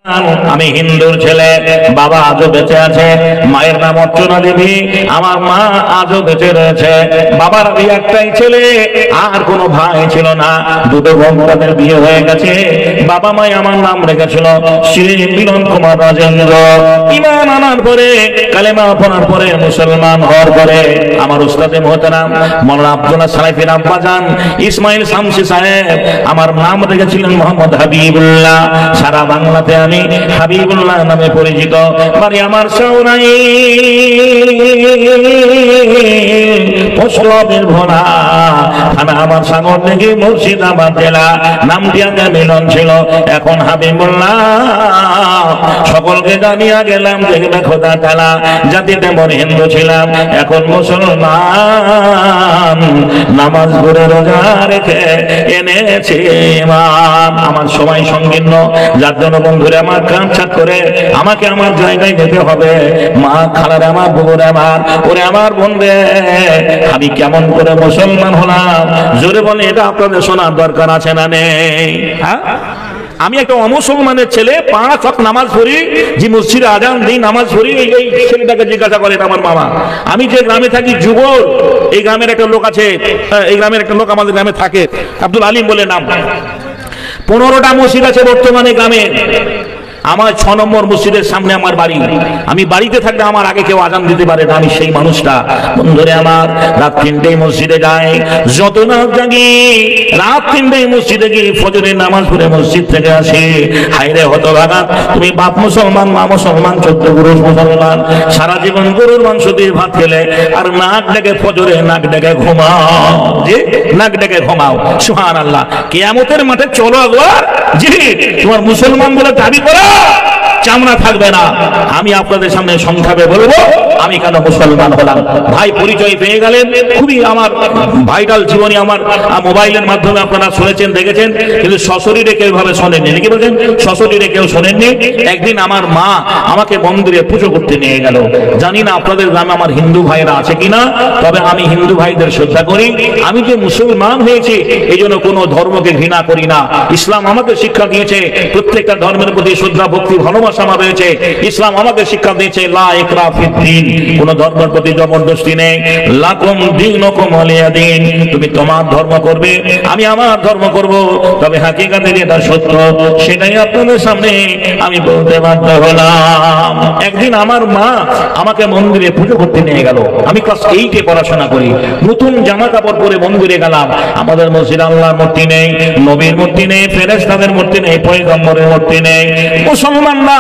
আমি হিন্দুর ছেলে, বাবা আজও বেঁচে আছে, মায়ের নাম অর্চনা দেবী, আমার মা আজও বেঁচে রয়েছে। বাবার একটাই ছেলে, আর কোনো ভাই ছিল না, দুটো বোন, তাদের বিয়ে হয়ে গেছে। বাবা মাই আমার নাম রেখেছিল শ্রী মিলন কুমার রাজেন্দ্র। ঈমান আনার পরে, কালেমা পড়ার পরে, মুসলমান হওয়ার পরে আমার উস্তাদে মোহতারাম মাওলানা আব্দুল্লাহ সালাফির আব্বাজান ইসমাইল শামসী সাহেব আমার নাম রেখেছিলেন মোহাম্মদ হাবিবুল্লাহ। সারা বাংলাতে আমি হাবিবুল্লাহ নামে পরিচিত। বাড়ি আমার সাউরাই, পশরবের ভোলা থানা আমার সাগরদিঘি, মুর্শিদাবাদ জেলা। নামটি আগে মিলন ছিল, এখন হাবিবুল্লাহ। সকলকে জানিয়া গেলাম, দেখবে খোদা তাআলা জাতিতে মনে হিন্দু ছিলাম, এখন মুসলমান। নামাজ পড়ে রোজা রেখে এনেছে ইমান। আমার সময় সংকীর্ণ, যার জন্য বন্ধুরা আমার কান ছাট করে আমাকে আমার জায়গায় যেতে হবে। মা খালারে আমার, বুবুরে আমার, ওরে আমার বোন রে, আমি কেমন করে মুসলমান হলাম জোরে বলে, এটা আপনাদের শোনার দরকার আছে না নেই? হ্যাঁ, আমি একটা অমুসলমানের ছেলে, 5 ওয়াক্ত নামাজ পড়ি, যে মসজিদে আজান দিই নামাজ পড়ি। এই ছেলেটাকে জিজ্ঞাসা করে আমার মামা। আমি যে গ্রামে থাকি যুগল, এই গ্রামের একটা লোক আছে, এই গ্রামের একটা লোক আমাদের গ্রামে থাকে, আব্দুল আলিম বলে নাম। 15টা মসজিদ আছে বর্তমানে গ্রামে। আমার 6 নম্বর মসজিদের সামনে আমার বাড়ি। আমি বাড়িতে থাকলে আমার আগে কেউ আজান দিতে পারে না, আমি সেই মানুষটা। বন্ধুরে আমার, রাত 3টায় মসজিদে যাই, যত রাত জাগি, রাত 3টায় মসজিদে গিয়ে ফজরের নামাজ পড়ে মসজিদ থেকে আসি। হায়রে হতভাগা, তুমি বাপ মুসলমান, মা মুসলমান, 14 পুরুষ মুসলমান, সারা জীবন গরুর মাংস দিয়ে ভাত খেলে, আর নাক ডেকে ফজরে নাক ডেকে ঘুমাও, জি নাক ডেকে ঘুমাও। সুবহানাল্লাহ। কিয়ামতের মাঠে চলো একবার, জি তোমার মুসলমান বলে দাবি করো, চামড়া থাকবে না। আমি আপনাদের সামনে সংক্ষেপে বলবো আমি কেন মুসলমান হলাম। ভাই পরিচয় পেয়ে গেলেন, খুবই আমার ভাইটাল জীবনী আমার মোবাইলের মাধ্যমে আপনারা শুনেছেন, দেখেছেন, কিন্তু সশরীরে কেউ ভাবে শোনেননি। নাকি বলছেন? সশরীরে কেউ শোনেননি। একদিন আমার মা আমাকে মন্দিরে পুজো করতে নিয়ে গেল। জানি না আপনাদের গ্রামে আমার হিন্দু ভাইরা আছে কিনা, তবে আমি হিন্দু ভাইদের শ্রদ্ধা করি। আমি যে মুসলমান হয়েছি এই জন্য কোনো ধর্মকে ঘৃণা করি না। ইসলাম আমাকে শিক্ষা দিয়েছে প্রত্যেকটা ধর্মের প্রতি শ্রদ্ধা, ভক্তি, ভালোবাসা আমার রয়েছে। ইসলাম আমাকে শিক্ষা দিয়েছে লা ইকরাহা ফিদ্দীন, কোন ধর্মের প্রতি জবরদস্তি নেই। লাকুম দীনুকুম ওয়ালিয়া দীন, তুমি তোমার ধর্ম করবে, আমি আমার ধর্ম করব। তবে হাকিকাতে যেটা সত্য সেটাই আপনাদের সামনে আমি বলতে বাধ্য হলাম। একদিন আমার মা আমাকে মন্দিরে পুজো করতে নিয়ে গেল। আমি ক্লাস 8-এ পড়াশোনা করি। নতুন জামা কাপড় পরে মন্দিরে গেলাম। আমাদের মসজিদে আল্লাহর মূর্তি নেই, নবীর মূর্তি নেই, ফেরেশতাদের মূর্তি নেই, পয়গম্বরের মূর্তি নেই। মুসলমানরা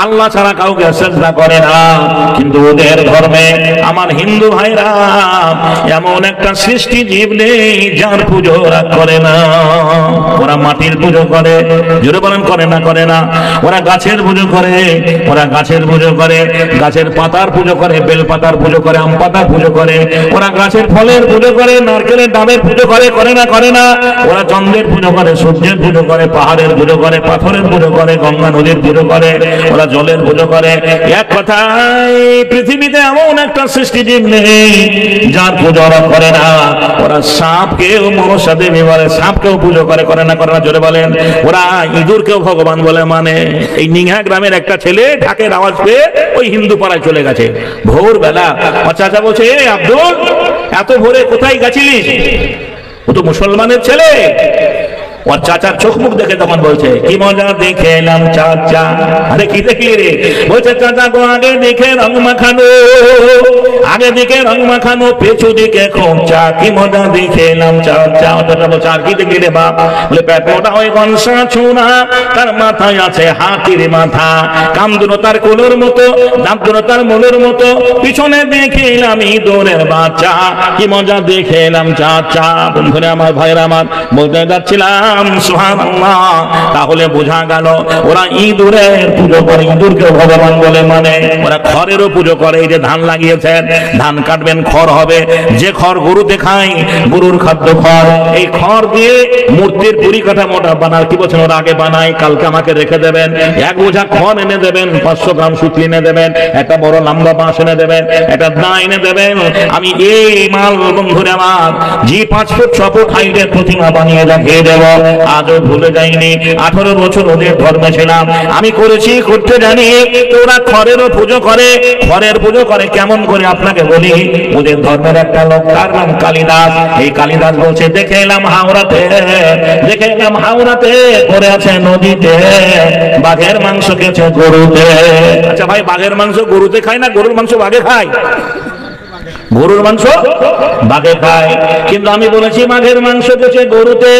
আল্লাহ ছাড়া কাউকে সিজদা করে না, কিন্তু ওদের ধর্মে আমার হিন্দু ভাইরা এমন একটা সৃষ্টি জীব নেই যার পুজো ওরা করে না। ওরা মাটির পুজো করে, জোরে বলেন করে না? করে না। ওরা গাছের পুজো করে, ওরা গাছের পুজো করে, গাছের পাতার পুজো করে, বেল পাতার পুজো করে, আম পাতার পুজো করে, ওরা গাছের ফলের পুজো করে, নারকেলের ডাবের পুজো করে, করে না? করে না। ওরা চন্দ্রের পুজো করে, সূর্যের পুজো করে, পাহাড়ের পুজো করে, পাথরের পুজো করে, গঙ্গা নদীর পুজো করে, ওরা জলের পুজো করে। এক কথায় পৃথিবীতে এমন একটা সৃষ্টি জীব নেই যার পুজো ওরা করে না। ওরা সাপকেও মনসা দেবী বলে, সাপকেও পুজো করে, করে না? করে না? জোরে বলেন। ওরা ইঁদুরকেও ভগবান বলে মানে। এই নিংহা গ্রামের একটা ছেলে ঢাকের আওয়াজ পেয়ে ওই হিন্দু পাড়ায় চলে গেছে ভোরবেলা। চাচা বলছে, এ আব্দুল, এত ভোরে কোথায় গেছিলিস? ও তো মুসলমানের ছেলে। ওর চাচার চোখ মুখ দেখে তখন বলছে, কি মজা দেখে এলাম চাচা। আরে কি দেখলি রে? বলছে, চাচা গো আগে দিকে রং মাখানো, আগে দিকে রং মাখানো, পেছু দিকে খোঁচা, কি মজা দেখে এলাম চাচা। চাচা বলছে, আর কি দেখলি রে বাপ? বলে, পেট মোটা হয় কনসা ছোনা, তার মাথায় আছে হাতির মাথা, কান দুটো তার কোলের মতো, দাঁত দুটো তার মোলের মতো, পিছনে দেখে এলাম ইঁদুরের বাচ্চা, কি মজা দেখে এলাম চাচা। বন্ধুরা আমার, ভাইরা আমার, বলতে যাচ্ছিলাম সুবহানাল্লাহ। তাহলে বোঝা গেল ওরা ইঁদুরের পুজো করে, ইঁদুরকে ভগবান বলে মানে। ওরা খড়েরও পুজো করে। এই যে ধান লাগিয়েছেন, ধান কাটবেন, খড় হবে, যে খড় গরুতে খায়, গরুর খাদ্য খড়, এই খড় দিয়ে মূর্তির পরিকাঠামোটা বানায়। কি বলছেন? ওরা আগে বানায়, কালকে আমাকে রেখে দেবেন। 1 বোঝা খড় এনে দেবেন, 500 গ্রাম সুতলি এনে দেবেন, একটা বড় লম্বা বাঁশ এনে দেবেন, একটা দা এনে দেবেন। আমি এই মাল বন্ধুরে আমার জি 5 ফুট 6 ফুট হাইটের প্রতিমা বানিয়ে দেখিয়ে দেব। আজও ভুলে যাইনি। 18 বছর ওদের ধর্মে ছিলাম, আমি করেছি, করতে জানি। ওরা খড়েরও পুজো করে, খড়ের পুজো করে কেমন করে আপনাকে বলি। ওদের ধর্মের একটা লোক, তার নাম কালিদাস। এই কালিদাস বলছে, দেখে এলাম হাওড়াতে পড়ে আছে নদীতে, বাঘের মাংস খেয়েছে গরুতে। আচ্ছা ভাই, বাঘের মাংস গরুতে খায় না, গরুর মাংস বাঘে খায়? গরুর মাংস বাঘে খায়, কিন্তু আমি বলেছি বাঘের মাংস খেয়েছে গরুতে,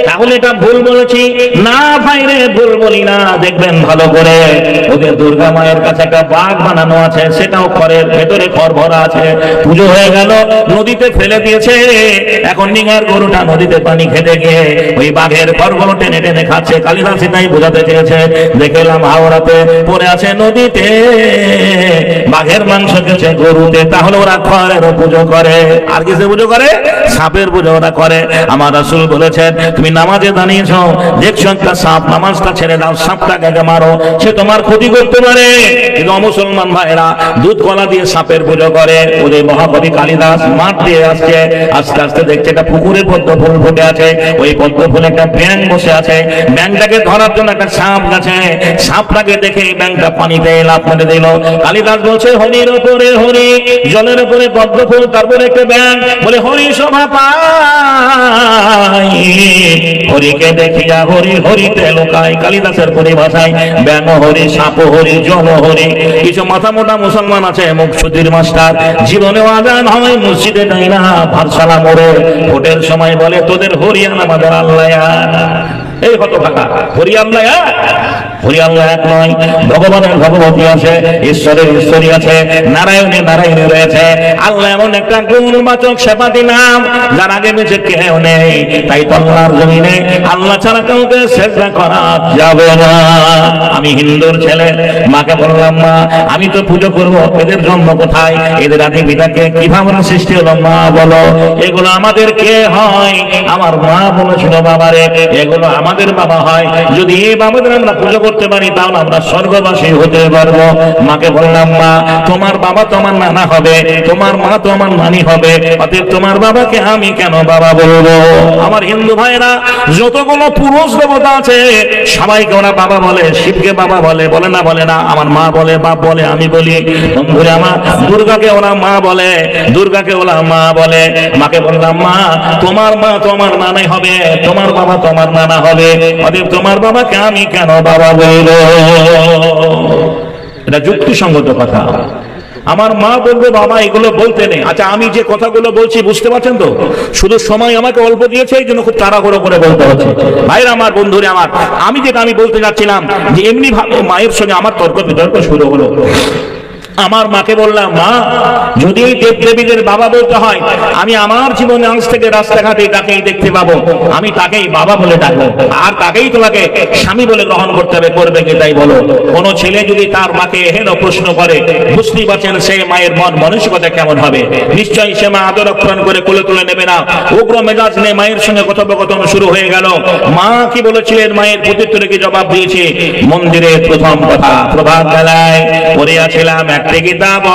তাহলে এটা ভুল বলেছি? না ভাই রে, ভুল বলি না। দেখবেন ভালো করে, ওদের দুর্গা মায়ের কাছে একটা বাঘ বানানো আছে, সেটাও খড়ের ভেতরে খড় ভরা আছে। পুজো হয়ে গেল, নদীতে ফেলে দিয়েছে। এখন নিগার গরুটা নদীতে পানি খেতে গিয়ে ওই বাঘের খড়গুলো টেনে টেনে খাচ্ছে। কালিদাস সেটাই বোঝাতে চেয়েছে। দেখলাম হাওড়াতে পড়ে আছে নদীতে, বাঘের মাংস খেয়েছে গরুতে। তাহলে ওরা খড়ের পুজো করে, আর কিসে পুজো করে? সাপের পুজো ওরা করে। আমার রাসূল বলেছেন, তুমি নামাজে দাঁড়িয়েছো, দেখছো একটা সাপ, নামাজটা ছেড়ে দাও, সাপটাকে মারো, সে তোমার ক্ষতি করতে পারে। কিন্তু মুসলমান ভাইরা দুধ কলা দিয়ে সাপের পুজো করে। ওদের মহাকবি কালিদাস মাঠ দিয়ে আসছে, আস্তে আস্তে দেখছে একটা পুকুরে পদ্ম ফুল ফুটে আছে, ওই পদ্ম ফুলে একটা ব্যাঙ বসে আছে। ব্যাঙটাকে ধরার জন্য একটা সাপ গেছে, সাপটাকে দেখে ব্যাঙটা পানিতে লাফ মেরে দিল। কালিদাস বলছে, হরির উপরে হরি, জলের উপরে পদ্ম ফুল, তারপরে একটা ব্যাঙ। বলে হরি শোভা পায়, হরিকে দেখিয়া হরি হরিতে লোকায়। কালিদাসের পরিভাষায় ব্যাঙ হরি, সাপ হরি, জল হরি। কিছু মাথা মোটা মুসলমান আছে, মুকসুদ্দির মাস্টার, জীবনেও আজান হয়, মসজিদে যায় না, ভারসালা মোড়ে ভোটের সময় বলে, তোদের হরিয়ান আমাদের আল্লাহ। এই হতভাগা, হরি আল্লাহ, হরি আল্লাহ এক নয়। ভগবানের ভগবতী আছে, ঈশ্বরের ঈশ্বরী আছে, নারায়ণে নারায়ণী রয়েছে। আল্লাহ এমন একটা গুণবাচক সেবাতি নাম, যার আগে বেঁচে কেউ নেই। তাই তো আল্লাহর জমিনে আল্লাহ ছাড়া কাউকে সেজদা করা যাবে না। আমি হিন্দুর ছেলে, মাকে বললাম, মা আমি তো পুজো করবো, এদের জন্ম কোথায়, এদের আদি পিতাকে কিভাবে সৃষ্টি হলো মা বলো। এগুলো আমাদের কে হয়? আমার মা বলেছিল, বাবারে এগুলো আমাদের বাবা হয়। যদি এই বাবাদের আমরা পুজো করতে পারি, তাহলে আমরা স্বর্গবাসী হতে পারবো। মাকে বললাম, মা তোমার বাবা তোমার নানা হবে, তোমার মা তোমার নানি হবে, অতএব তোমার বাবাকে আমি কেন বাবা বলবো? আমার হিন্দু ভাইরা যতগুলো পুরুষ দেবতা আছে, সবাইকে ওরা বাবা বলে। শিবকে বাবা বলে, বলে না? বলে না? আমার মা বলে, বাপ বলে, আমি বলি। বন্ধুরে আমার, দুর্গাকে ওরা মা বলে, দুর্গাকে ওরা মা বলে। মাকে বললাম, মা তোমার মা তোমার নানাই হবে, তোমার বাবা তোমার নানা হবে, অতএব তোমার বাবাকে আমি কেন বাবা বলবো? এটা যুক্তিসঙ্গত কথা। আমার মা বলবে বাবা এগুলো বলতে নেই। আচ্ছা, আমি যে কথাগুলো বলছি বুঝতে পারছেন তো? শুধু সময় আমাকে অল্প দিয়েছে, এই জন্য খুব তাড়াহুড়ো করে বলতে হচ্ছে। ভাইরা আমার, বন্ধুরে আমার, আমি বলতে যাচ্ছিলাম যে এমনি ভাবে মায়ের সঙ্গে আমার তর্ক বিতর্ক শুরু হলো। আমার মাকে বললাম, মা যদি এই দেবদেবীদের বাবা বলতে হয়, আমি আমার জীবনে আজ থেকে রাস্তাঘাটে তাকেই দেখতে পাবো, আমি তাকেই বাবা বলে ডাকবো, আর তাকেই তোমাকে স্বামী বলে গ্রহণ করতে হবে। করবে কি তাই বলো? কোন ছেলে যদি তার মাকে হেন প্রশ্ন করে, বুঝতেই পারছেন সে মায়ের মন মানসিকতা কেমন হবে। নিশ্চয়ই সে মা আদর আপ্যায়ন করে কোলে তুলে নেবে না। উগ্র মেজাজ নিয়ে মায়ের সঙ্গে কথোপকথন শুরু হয়ে গেল। মা কি বলেছিলেন, মায়ের প্রত্যুত্তরে কি জবাব দিয়েছে? মন্দিরের প্রথম কথা, প্রভাত বেলায় পড়িয়াছিলাম একটি কিতাব,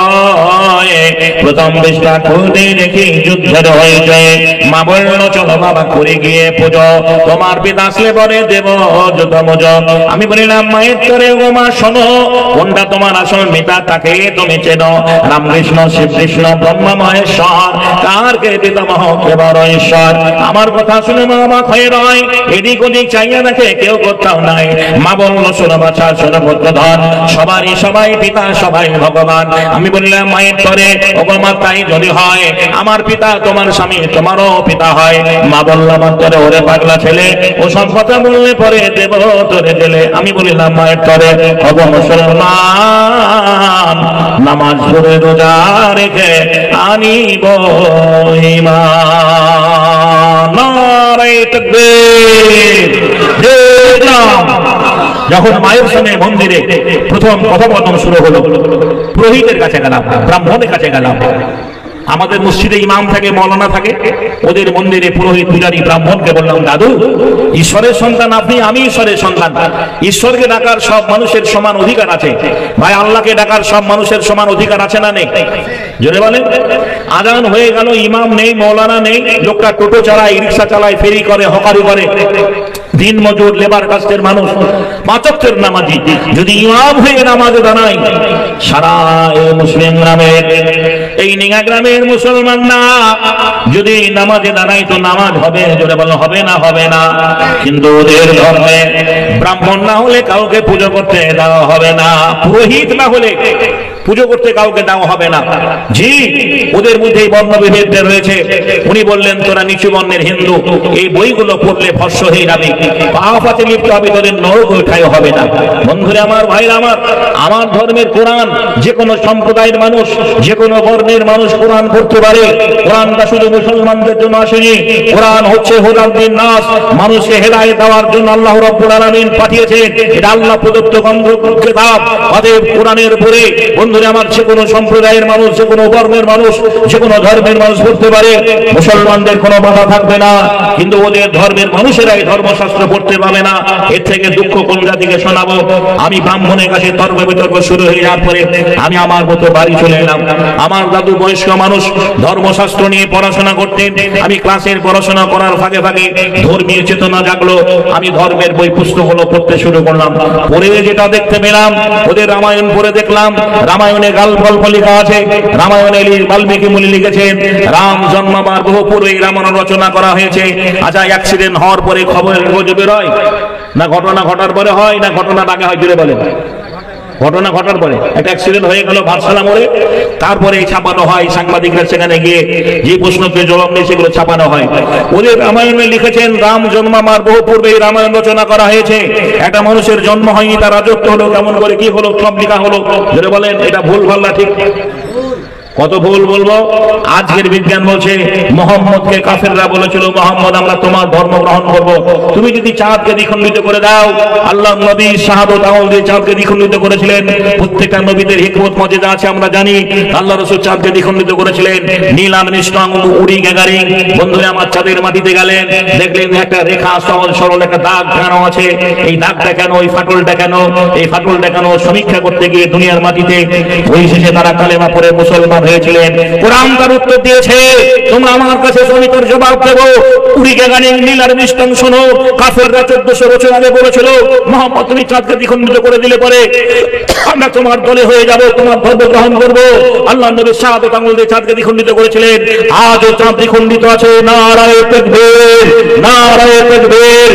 প্রথম পৃষ্ঠা খুলতে দেখি যুদ্ধের হয়েছে। মা বলল, চলো বাবা করে গিয়ে পুজো, তোমার পিতা আসলে পরে দেব যুদ্ধমজ। আমি বলিলাম, মায়ের তরে ও মা শোনো, কোনটা তোমার আসল পিতা তাকে তুমি চেনো? রামকৃষ্ণ, শ্রীকৃষ্ণ, ব্রহ্মা মহেশ্বর, কার কে পিতামহ কে বড় ঈশ্বর? আমার কথা শুনে মা অবাক হয়ে রয়, এদিক ওদিক চাইয়া দেখে কেউ কোথাও নাই। মা বলল, শোনো বাছা, শোনো পুত্রধন, সবারই সবাই পিতা, সবাই ভগবান। আমি বললাম, মায়ের তরে মা তাই যদি হয়, আমার পিতা তোমার স্বামী তোমারও পিতা হয়। মা বলল, আমার তরে ওরে পাগলা ছেলে, ও সব কথা বললে পরে দেব তোরে গেলে। আমি বলিলাম, মায়ের তরে মুসলমান, নামাজ পড়ে রোজা রেখে আনিব ঈমান। নারায়ে তাকবীর। দেখলাম যখন মায়ের সঙ্গে মন্দিরে প্রথম কথোপকথন শুরু হলো, পুরোহিতের কাছে গেলাম, ব্রাহ্মণের কাছে গেলাম। আমাদের মসজিদে ইমাম থাকে, মৌলানা থাকে, ওদের মন্দিরে পুরোহিত পূজারী ব্রাহ্মণকে বললাম, দাদু ঈশ্বরের সন্তান আপনি, আমি ঈশ্বরের সন্তান, ঈশ্বরকে ডাকার সব মানুষের সমান অধিকার আছে। ভাই আল্লাহকে ডাকার সব মানুষের সমান অধিকার আছে না নেই? জোরে বলেন। আজান হয়ে গেল, ইমাম নেই, মৌলানা নেই, লোকটা টোটো চালায়, রিক্সা চালায়, ফেরি করে, হকারি করে, দিন মজুর লেবার কাস্টের মানুষ, পাঁচ ওয়াক্তের নামাজি, যদি ইমাম হয়ে নামাজে দাঁড়ায়, সারা মুসলিম গ্রামের, এই নিগা গ্রামের মুসলমানরা যদি নামাজে দাঁড়ায় তো নামাজ হবে। জোরে বলো হবে না? হবে না। কিন্তু ওদের ধর্মে ব্রাহ্মণ না হলে কাউকে পুজো করতে দেওয়া হবে না, পুরোহিত না হলে পুজো করতে কাউকে দেওয়া হবে না। জি, ওদের মধ্যে এই বর্ণবিভেদ রয়েছে। উনি বললেন তোরা নিচু বর্ণের হিন্দু, এই বইগুলো পড়লে ভস্য হয়ে যাবে, পাপাতে লিপ্ত হবে, তোদের নরক উঠায় হবে না। বন্ধুরা আমার, ভাইরা আমার, আমার ধর্মের কোরআন যে কোনো সম্প্রদায়ের মানুষ, যে কোনো বর্ণের মানুষ কোরআন পড়তে পারে। কোরআনটা শুধু মুসলমানদের জন্য আসেনি, কোরআন হচ্ছে হুদাল লিন-নাস, মানুষকে হেদায়েত দেওয়ার জন্য আল্লাহ রাব্বুল আলামিন পাঠিয়েছেন। এটা আল্লাহ প্রদত্ত কিতাব। অতএব কোরআনের উপরে বন্ধুরা আমার যে কোনো সম্প্রদায়ের মানুষ, যে কোনো বর্ণের মানুষ, যে কোনো ধর্মের মানুষ পড়তে পারে, মুসলমানদের কোনো বাধা থাকবে না। কিন্তু ওদের ধর্মের মানুষেরাই ধর্মশাস্ত্র পড়তে পাবে না। এর থেকে দুঃখ কোন জাতিকে শোনাবো? আমি ব্রাহ্মণের কাছে তর্ক বিতর্ক শুরু হয়ে যাওয়ার পরে আমি আমার মতো বাড়ি চলে এলাম। আমার দাদু বয়স্ক মানুষ, ধর্মশাস্ত্র নিয়ে পড়াশোনা করতেন। আমি ক্লাসের পড়াশোনা করার ফাঁকে ফাঁকে ধর্মীয় চেতনা জাগলো, আমি ধর্মের বই পুস্তকগুলো পড়তে শুরু করলাম। পড়ে যেটা দেখতে পেলাম, ওদের রামায়ণ পড়ে দেখলাম, রামায়ণে গল্প লেখা আছে। রামায়ণে বাল্মীকি মুনি লিখেছেন রাম জন্মাবার বহু পূর্বে রামায়ণ রচনা করা হয়েছে। আচ্ছা, অ্যাক্সিডেন্ট হওয়ার পরে খবরের কাগজে বের হয় না ঘটনা ঘটার পরে হয় না ঘটনার আগে হয়? জুড়ে বলেন। ঘটনা ঘটার পরে একটা অ্যাক্সিডেন্ট হয়ে গেল ভারসালা মোড়ে, তারপরে ছাপানো হয়, সাংবাদিকরা সেখানে গিয়ে যে প্রশ্নকে জবাব নেই সেগুলো ছাপানো হয়। ওদের রামায়ণে লিখেছেন রাম জন্মাবার বহু পূর্বে রামায়ণ রচনা করা হয়েছে। একটা মানুষের জন্ম হয়নি, তার রাজত্ব হলো, কেমন করে কি হলো, সব লেখা হলো। জোরে বলেন, এটা ভুল ভাল না ঠিক? কত ভুল বলবো। আজকের বিজ্ঞান বলছে মোহাম্মদকে কাফেররা বলেছিল, মোহাম্মদ আমরা তোমার ধর্ম গ্রহণ করব। তুমি যদি চাঁদকে দ্বিখণ্ডিত করে দাও, আল্লাহ নবী শাহাদত আমল দিয়ে চাঁদকে দ্বিখণ্ডিত করেছিলেন। প্রত্যেকটা নবীদের হিকমত মর্যাদা আছে আমরা জানি। আল্লাহ রাসূল চাঁদকে দ্বিখণ্ডিত করেছিলেন। নীল আর্মস্ট্রং উড়ি গ্যাগারিং বন্ধুরা আমার চাঁদের মাটিতে গেলেন, দেখলেন একটা রেখা সহজ সরল একটা দাগ কেন আছে। এই দাগটা কেন, এই ফাটলটা কেন, এই ফাটলটা কেন সমীক্ষা করতে গিয়ে দুনিয়ার মাটিতে ওই শেষে তারা কালেমা পড়ে মুসলমান হয়েছিলেন। কোরআন তার উত্তর দিয়েছে, তোমরা আমার কাছে সবিতর জবাব দেবো। উড়ি গ্যাগারিং নীল আর্মস্ট্রং শোনো, কাফেররা 1400 বছর আগে বলেছিল মোহাম্মদ তুমি চাঁদকে দ্বিখণ্ডিত করে দিলে পরে আমরা তোমার দলে হয়ে যাব, তোমার ধর্ম গ্রহণ করবো। আল্লাহ নবী শাহাদত আঙ্গুল দিয়ে চাঁদকে দ্বিখণ্ডিত করেছিলেন। আজও চাঁদ দ্বিখণ্ডিত আছে। নারায়ে তাকবীর, নারায়ে তাকবীর।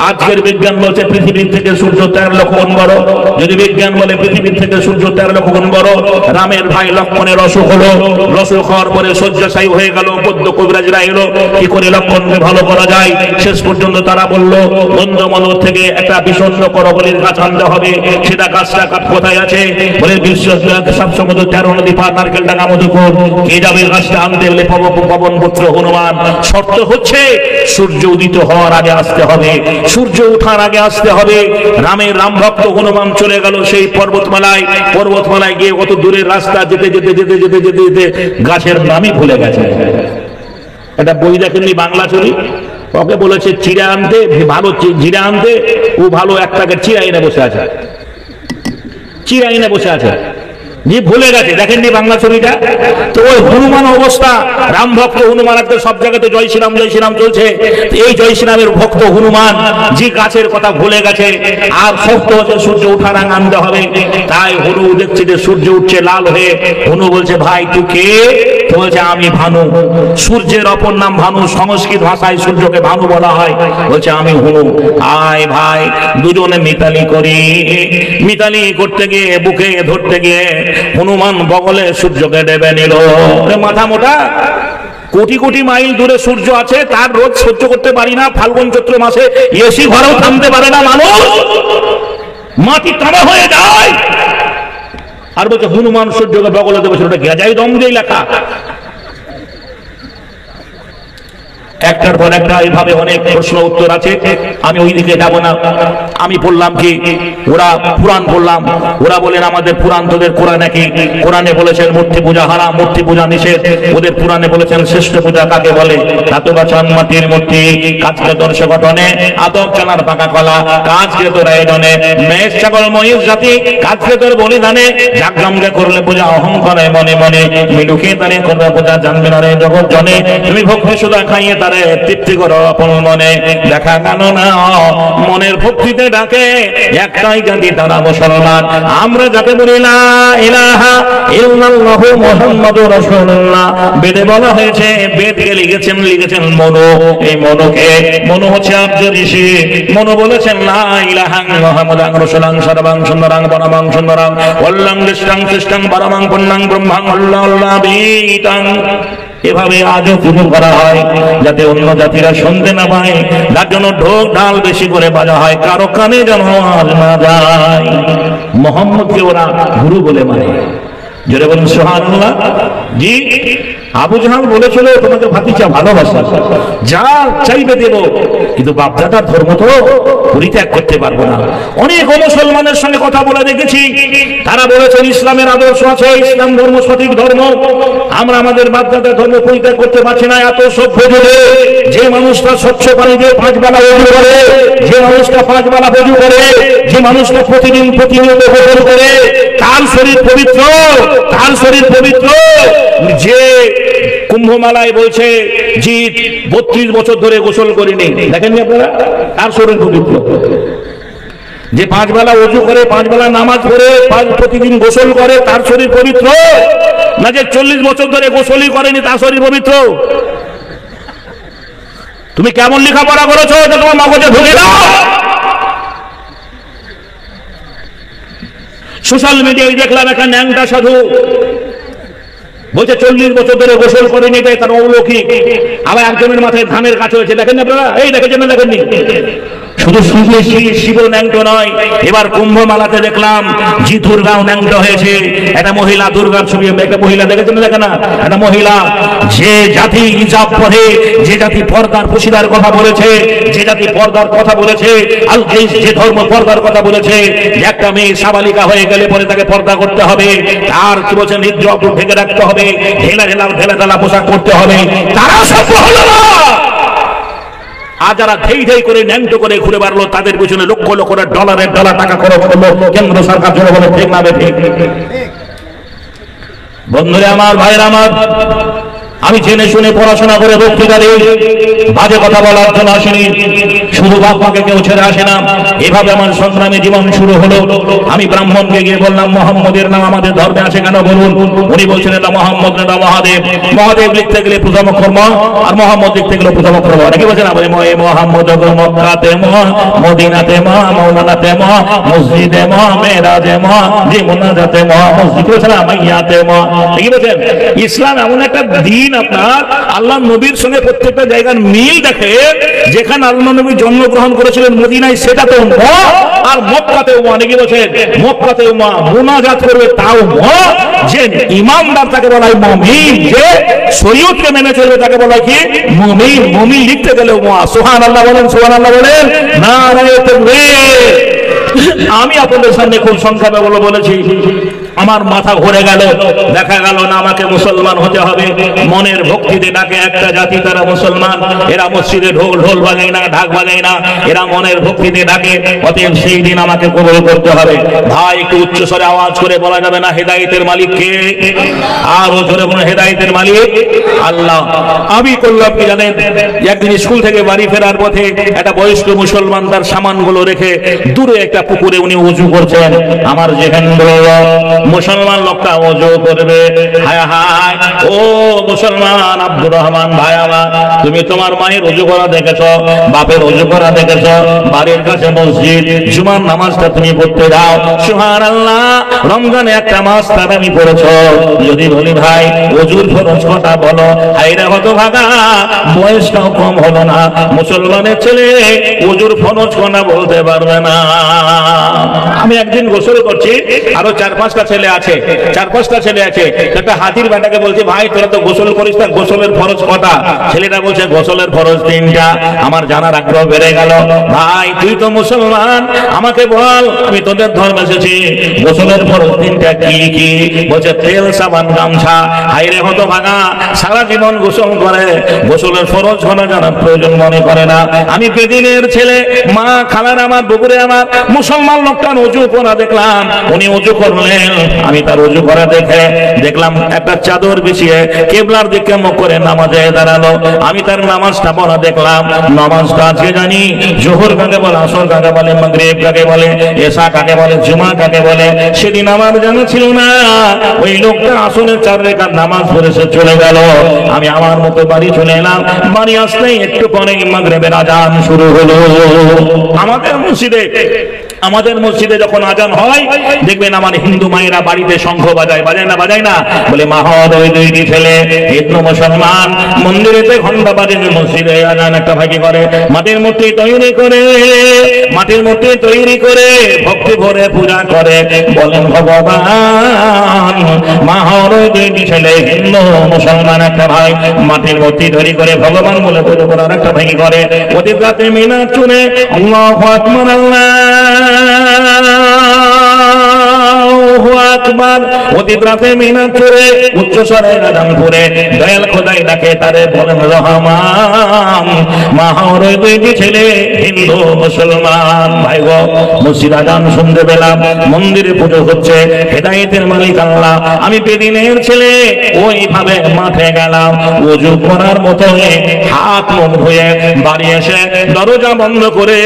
আজকের বিজ্ঞান বলছে পৃথিবীর থেকে সূর্য 13 লক্ষ গুণ বড়। যদি বিজ্ঞান বলে পৃথিবীর থেকে সূর্য 13 লক্ষ গুণ বড়, রামের ভাই লক্ষ্মণের অসুখ হলো, অসুখ হওয়ার পরে শয্যাশায়ী হয়ে গেল, বৌদ্ধ কবিরাজরা এলো কি করে লক্ষ্মণকে ভালো করা যায়। শেষ পর্যন্ত তারা বলল বন্ধমনর থেকে একটা বিষণ্ণ করবলির গাছ আনতে হবে। সেটা গাছটা কোথায় আছে বলে সব সমুদ্র 13 নদী পার, নারকেল ডাঙ্গা মধুপুর, কে যাবে গাছটা আনতে বলে পবন পুত্র হনুমান। শর্ত হচ্ছে সূর্য উদিত হওয়ার আগে আসতে হবে, সূর্য ওঠার আগে আসতে হবে। রাম ভক্ত হনুমান চলে গেল সেই পর্বতমালায় গিয়ে কত দূরের রাস্তা যেতে যেতে যেতে যেতে যেতে যেতে গাছের নামই ভুলে গেছে। একটা বই দেখেননি বাংলা ছবি, ওকে বলেছে চিড়া আনতে, ভালো জিরা আনতে, ও ভালো এক প্যাকেট চিড়া এনে বসে আছে, চিড়া এনে বসে আছে, যে ভুলে গেছে। দেখেননি বাংলা ছবিটা? তো ওই হনুমান অবস্থা, রাম ভক্ত হনুমান একদম সব জায়গাতে জয় শ্রীরাম জয় শ্রীরাম চলছে। এই জয় শ্রীরামের ভক্ত হনুমান যে গাছের কথা ভুলে গেছে। আর শক্ত হচ্ছে সূর্য ওঠার আগে আনতে হবে। তাই হনু দেখছে যে সূর্য উঠছে লাল হয়ে। হনু বলছে ভাই তুই কে? তো বলছে আমি ভানু। সূর্যের অপর নাম ভানু, সংস্কৃত ভাষায় সূর্যকে ভানু বলা হয়। বলছে আমি হনু। আয় ভাই দুজনে মিতালি করি। মিতালি করতে গিয়ে বুকে ধরতে গিয়ে হনুমান বগলে সূর্যকে ডেবে নিল। মাথা মোটা, কোটি কোটি মাইল দূরে সূর্য আছে, তার রোদ সহ্য করতে পারি না। ফাল্গুন চৈত্র মাসে এসি ঘরেও থামতে পারে না মানুষ, মাটি তামা হয়ে যায়। আর বলছে হনুমান সূর্যকে বগলে দেবে, সেটা গেজাই দম দিয়ে লেখা। একটার পর একটা এইভাবে অনেক প্রশ্ন উত্তর আছে, আমি ওই দিকে যাব না। আমি বললাম কি, ওরা পুরাণ বললাম, ওরা বলেন আমাদের পুরাণ তোদের কোরআনে কি? কোরআনে বলেছেন মূর্তি পূজা হারাম, মূর্তি পূজা নিষেধ। ওদের পুরাণে বলেছেন শ্রেষ্ঠ পূজা কাকে বলে? ধাতবা চান মাটির মূর্তি, কাজকে দর্শ গঠনে, আদব চালার পাকা কলা, কাজকে তোর আয়োজনে, মেষ ছাগল মহিষ জাতি, কাজকে তোর বলিদানে, জাগরামকে করলে পূজা অহংকারে মনে মনে, মিলুকে তারে করবে পূজা জানবে না রে জগৎ জনে, তুমি ভক্তি সুদা খাইয়ে তারে তৃপ্তি করো আপন মনে। দেখা গেল না মনের ভক্তিতে ডাকে একটাই জাতি তারা মুসলমান। আমরা যাকে বলি লা ইলাহা ইল্লাল্লাহু মুহাম্মাদুর রাসূলুল্লাহ, বেদে বলা হয়েছে, বেদকে লিখেছেন মনু। এই মনু হচ্ছে আর্য ঋষি। মনু বলেছেন লা ইলাহা মুহাম্মাদুর রাসূলুল্লাহ সর্বাং সুন্দরাং পরমাং সুন্দরাং ওল্লাং দৃষ্টাং সৃষ্টাং পরমাং পুণ্যাং ব্রহ্মাং আল্লাহ বিতাং। এভাবে আজও পুজো করা হয় যাতে অন্য জাতিরা শুনতে না পায়, তার জন্য ঢোক ঢাল বেশি করে বাজা হয়, কারো কানে যেন আওয়াজ না যায়। মোহাম্মদকে ওরা গুরু বলে মানে। জোরে বলুন সুবহানাল্লাহ। জি, আবু জাহাল বলেছিল তোমাকে ভাতিজা ভালোবাসা, যা চাইবে দেব, কিন্তু বাপদাদার ধর্ম তো পরিত্যাগ করতে পারবো না। অনেক মুসলমানের সঙ্গে কথা বলে দেখেছি, তারা বলেছেন ইসলামের আদর্শ আছে, ইসলাম ধর্ম সঠিক ধর্ম, আমরা আমাদের বাপদাদার ধর্ম পরিত্যাগ করতে পারছি না। এত সভ্য যুগে যে মানুষটা স্বচ্ছ পানি দিয়ে 5 বেলা ওযু করে, যে মানুষটা 5 বেলা ওযু করে, যে মানুষটা প্রতিনিয়ত গোসল করে, তার শরীর পবিত্র, তার শরীর পবিত্র। যে কুম্ভমেলায় বলছে জি 32 বছর ধরে গোসল করিনি, দেখেননি আপনারা? তার শরীর পবিত্র। যে 5 বেলা ওযু করে, 5 বেলা নামাজ পড়ে, প্রতিদিন গোসল করে, তার শরীর পবিত্র না? যে 40 বছর ধরে গোসলই করেনি, তার শরীর পবিত্র? তুমি কেমন লেখাপড়া করেছো তোমার মগজে ঢুকে দাও। সোশ্যাল মিডিয়ায় দেখলাম একটা ন্যাংটা সাধু বলছে 40 বছর ধরে গোসল করেনি, এটাই তার অলৌকিক। আবার একজনের মাথায় ধানের কাজ হয়েছে, দেখেন আপনারা? এই দেখেছেন না? দেখেননি? শুধু শিব ন্যাংট নয়, এবার কুম্ভ মেলাতে দেখলাম জি দুর্গাও ন্যাংট হয়েছে। একটা মহিলা দুর্গার ছবি, একটা মহিলা দেখেছেন না? দেখে না? একটা মহিলা যে জাতি হিজাব পরে, যে জাতি পর্দার পশিদার কথা বলেছে, যে জাতি পর্দার কথা বলেছে, যে ধর্ম পর্দার কথা বলেছে, যে একটা মেয়ে সাবালিকা হয়ে গেলে পরে তাকে পর্দা করতে হবে, তার কি বলছে নির্জব ঢেকে রাখতে হবে, ঢেলা পোশাক করতে হবে, তারা সভ্য হলো না। আর যারা ধেই ধেই করে ন্যাংটো করে ঘুরে বেড়ালো, তাদের পিছনে লক্ষ লক্ষ ডলারের টাকা খরচ করলো কেন্দ্র সরকার। জন্য বলে ঠিক না? ঠিক। বন্ধুরা আমার, ভাইরা আমার, আমি জেনে শুনে পড়াশোনা করে বক্তৃতা দিই, বাজে কথা বলার জন্য আসেনি। শুধু বাপ মাকে কেউ ছেড়ে আসে না। এভাবে আমার সংগ্রামী জীবন শুরু হলো। আমি ব্রাহ্মণকে গিয়ে বললাম মোহাম্মদের নাম আমাদের ধর্মে আছে কেন বলুন? উনি বলছেন এটা মোহাম্মদ না, এটা মহাদেব। মহাদেব লিখতে গেলে প্রথম অক্ষর ম, আর মোহাম্মদ লিখতে গেলে প্রথম অক্ষর ম। নাকি বলছেন? বলে মোহাম্মদ মক্কাতে ম, মদিনাতে ম, মৌলানাতে ম, মসজিদে ম, মেরাজে ম, যে মোনাজাতে ম, মসজিদ বলছেন মাইয়াতে ম। ঠিকই বলছেন? ইসলাম এমন একটা দিন, আপনার আল্লাহ নবীর সঙ্গে প্রত্যেকটা জায়গার মিল দেখে। যেখানে আল্লাহ নবী জন্মগ্রহণ করেছিলেন মদিনায়, সেটাতে ম, আর মক্কাতেও ম। নাকি বলছেন? মক্কাতেও ম, মুনাজাত করবে তাও ম। যে ইমানদার তাকে বলা হয় মুমিন, যে শরীয়তকে মেনে চলবে তাকে বলা হয় কি? মুমিন। মুমিন লিখতে গেলেও ম। সুবহানাল্লাহ বলেন, সুবহানাল্লাহ বলেন, নারায়ে তাকবীর। আমি আপনাদের সামনে খুব সংক্ষেপে বলেছি, আমার মাথা ঘুরে গেল। দেখা গেল না আমাকে মুসলমান হতে হবে। মনের ভক্তিতে ডাকে একটা জাতি, তারা মুসলমান। এরা মসজিদে ঢোল বাজায় না, ঢাক বাজায় না, এরা মনের ভক্তিতে ডাকে। অতএব সেই দিন আমাকে কবুল করতে হবে। ভাই একটু উচ্চ স্বরে আওয়াজ করে বলা যাবে না হেদায়েতের মালিক কে? আর জোরে বলুন হেদায়েতের মালিক আল্লাহ। আমি করলাম কি জানেন? একদিন স্কুল থেকে বাড়ি ফেরার পথে একটা বয়স্ক মুসলমান তার সামানগুলো রেখে দূরে একটা পুকুরে উনি উজু করছেন। আমার যেখানে মুসলমান লোকটা ওযু করবে, হায় হায় ও মুসলমান আব্দুর রহমান ভাই আমার, তুমি তোমার মায়ের ওযু করা দেখেছ, বাপের ওযু করা দেখেছ, বাড়ির কাছে মসজিদ, জুমার নামাজটা তুমি পড়তে যাও, সুবহানাল্লাহ, রমজানে একটা মাস তারাবি পড়েছ। যদি বলি ভাই ওযুর ফরজ কথা বলো, হায়রে হতভাগা, বয়সটাও কম হলো না, মুসলমানের ছেলে ওযুর ফরজ কথা বলতে পারবে না। আমি একদিন গোসল করছি, আরো 4-5টা ছেলে ছেলে আছে, 4-5টা ছেলে আছে। একটা হাতির বেটাকে বলছে, ভাই তোরা তো গোসল করিস না, গোসলের ফরজ কটা? ছেলেটা বলছে গোসলের ফরজ 3টা। আমার জানার আগ্রহ বেড়ে গেল, ভাই তুই তো মুসলমান, আমাকে বল, আমি তোদের ধর্ম এসেছি, গোসলের ফরজ 3টা কি কি? বলছে তেল, সাবান, গামছা। হাইরে হতভাগা, সারা জীবন গোসল করে, গোসলের ফরজ করা জানার প্রয়োজন মনে করে না। আমি বেদিনের ছেলে, মা খালার আমার, বুকুরে আমার, মুসলমান লোকটা উজু করা দেখলাম, উনি উজু করলেন, আমি তার উজু করা দেখে দেখলাম একটা চাদর বিছিয়ে কিবলার দিকে মুখ করে নামাজে দাঁড়ালো। আমি তার নামাজটা পড়া দেখলাম। নামাজটা আজকে জানি জোহর কাকে বলে, আসর কাকে বলে, মাগরিব কাকে বলে, এশা কাকে বলে, জুমা কাকে বলে, সেদিন আমার জানা ছিল না। ওই লোকটা আসরের 4 রাকাত নামাজ পড়ে সে চলে গেল। আমি আমার মতো বাড়ি চলে এলাম। বাড়ি আসলেই একটু পরে মাগরিবের আজান শুরু হলো। আমাদের মসজিদে যখন আজান হয় দেখবেন আমার হিন্দু মায়েরা বাড়িতে শঙ্খ বাজায়, বাজায় না? বাজায় না? বলে মাহর ওই 2টি ছেলে হিন্দু মুসলমান মন্দিরেতে ঘন্টা বাজে, মসজিদে আজান একটা ভাগে করে, মাটির মূর্তি তৈরি করে ভক্তি ভরে পূজা করে। বলেন ভগবান, মাহর ওই 2টি ছেলে হিন্দু মুসলমান একটা ভাই মাটির মূর্তি তৈরি করে ভগবান বলে পুজো করার একটা ভাগে করে। অতীত রাতে মিনার চুনে আল্লাহু আকবার, আল্লাহু আকবার, অতীত রাতে মিনার চুরে উচ্চ স্বরে আজান করে দয়াল খোদাই ডাকে তারে, বলেন রহমান। মাহর ওই 2টি ছেলে হিন্দু মুসলমান। ভাই গো, মসজিদ আজান শুনতে পেলাম, মন্দিরে পুজো হচ্ছে, হেদায়েতের মালিক আল্লাহ। আমি বেদিনের ছেলে ওইভাবে মাঠে গেলাম, ওযু করার মতো হাত মুখ ধুয়ে বাড়ি এসে দরজা বন্ধ করে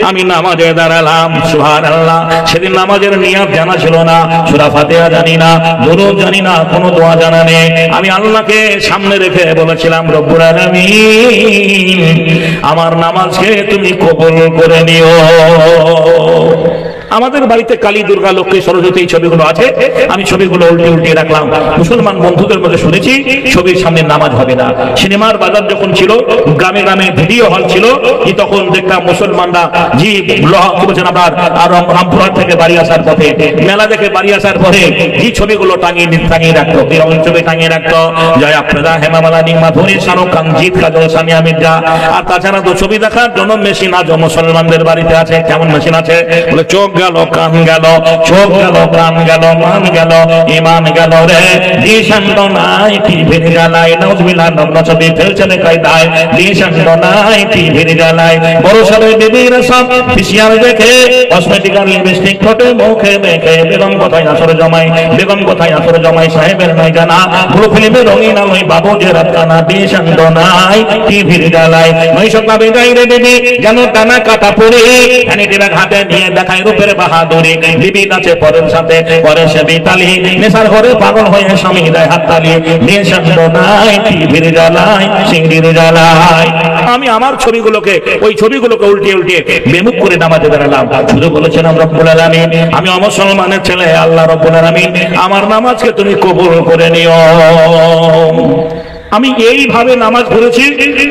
আমি নামাজে দাঁড়ালাম। সুবহানাল্লাহ। সেদিন নামাজের নিয়ত জানা ছিল না, সূরা ফাতিহা জানি না, দুরূদ জানি না, কোনো দোয়া জানা নেই। আমি আল্লাহকে সামনে রেখে বলেছিলাম, রব্বুল আলামিন আমার নামাজকে তুমি কবুল করে নিও। আমাদের বাড়িতে কালী, দুর্গা, লক্ষ্মী, সরস্বতী এই ছবিগুলো আছে। আমি ছবিগুলো উল্টে রাখলাম। মুসলমান বন্ধুদের মধ্যে শুনেছি ছবির সামনে নামাজ হবে না। সিনেমার বাজার যখন ছিল, গ্রামে গ্রামে ভিডিও হল ছিল, তখন দেখতাম মুসলমানরা জি কি বলছেন আপনার আর রামপুরহাট থেকে বাড়ি আসার পথে, মেলা দেখে বাড়ি আসার পরে এই ছবিগুলো টাঙিয়ে রাখতো, এরকম ছবি টাঙিয়ে রাখতো। জয় আপনারা, হেমা মালিনী, মাধুরী, শাহরুখ খান, জিৎ, কাজল, সানিয়া মির্জা। আর তাছাড়া তো ছবি দেখার জন্য মেশিন আজও মুসলমানদের বাড়িতে আছে। কেমন মেশিন আছে? বলে চোখ গেল, কান গেল, চোখ গেল, কান গেল, মান গেল, ইমান গেল রে, দিশান্ত নাই টিভির জ্বালায়, নাউজুবিল্লাহ, নগ্ন ছবি ফেলছে রে কায়দায়, দিশান্ত নাই টিভির জ্বালায়। বড় সবে বেবির সব ফিসিয়ার দেখে, কসমেটিক্যাল লিপস্টিক ঠোঁটে মুখে মেখে, বেগম কোথায় আসরে জমাই, বেগম কোথায় আসরে জমাই, সাহেবের নাই জানা, পুরো ফিল্মে রঙিন আলোয় বাবু যে রাত কানা, দিশান্ত নাই টিভির জ্বালায়। নৈশক ভাবে যাই রে বেবি, যেন টানা কাটা পড়ে, ভ্যানিটিরা ঘাটে নিয়ে দেখায় রূপের বাহাদুরি, বিবি নাচে পরের সাথে, পরে সে বিতালি, নেশার ঘরে পাগল হয়ে স্বামী দেয় হাততালি, দিশান্ত নাই টিভির জ্বালায়, সিংড়ির জ্বালায়। আমি আমার ছবিগুলোকে, ওই ছবিগুলোকে উল্টিয়ে বেমুখ করে নামাজে দাঁড়ালাম। শুধু বলেছিলাম, রব্বুল আলামিন আমি মুসলমানের ছেলে, আল্লাহ রব্বুল আলামিন আমার নামাজকে তুমি কবুল করে নিও। আমি এইভাবে নামাজ পড়েছি,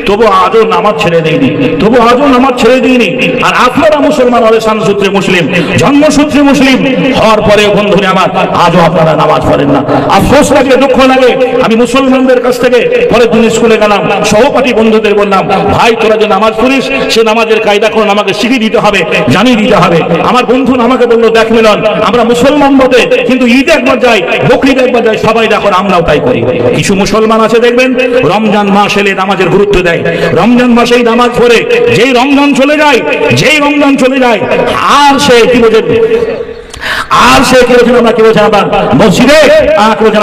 তবু আজও নামাজ ছেড়ে দিইনি। আর আপনারা মুসলমান হলে সূত্রে মুসলিম, জন্মসূত্রে মুসলিম হওয়ার পরে বন্ধুরে আমার আজও আপনারা নামাজ পড়েন না। আফসোস লাগে, দুঃখ লাগে। আমি মুসলমানদের কাছ থেকে পরের দিন স্কুলে গেলাম, সহপাঠী বন্ধুদের বললাম, ভাই তোরা যে নামাজ পড়িস সে নামাজের কায়দা কোন আমাকে শিখিয়ে দিতে হবে, জানিয়ে দিতে হবে। আমার বন্ধু আমাকে বললো, দেখ মিলন, আমরা মুসলমান বটে, কিন্তু ঈদ একবার যাই, বকরিদ একবার যাই, সবাই দেখো আমরাও তাই করি। কিছু মুসলমান আছে দেখবেন রমজান মাস এলে নামাজের গুরুত্ব দেয়, রমজান মাসেই নামাজ পড়ে, যেই রমজান চলে যায় আর সে কি বোঝেন, আমরা মসজিদে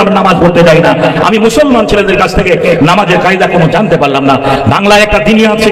আমরা নামাজ পড়তে যাই না। আমি মুসলমান ছেলেদের কাছ থেকে নামাজের কায়দা কোনো জানতে পারলাম না। বাংলায় একটা দিনী আছে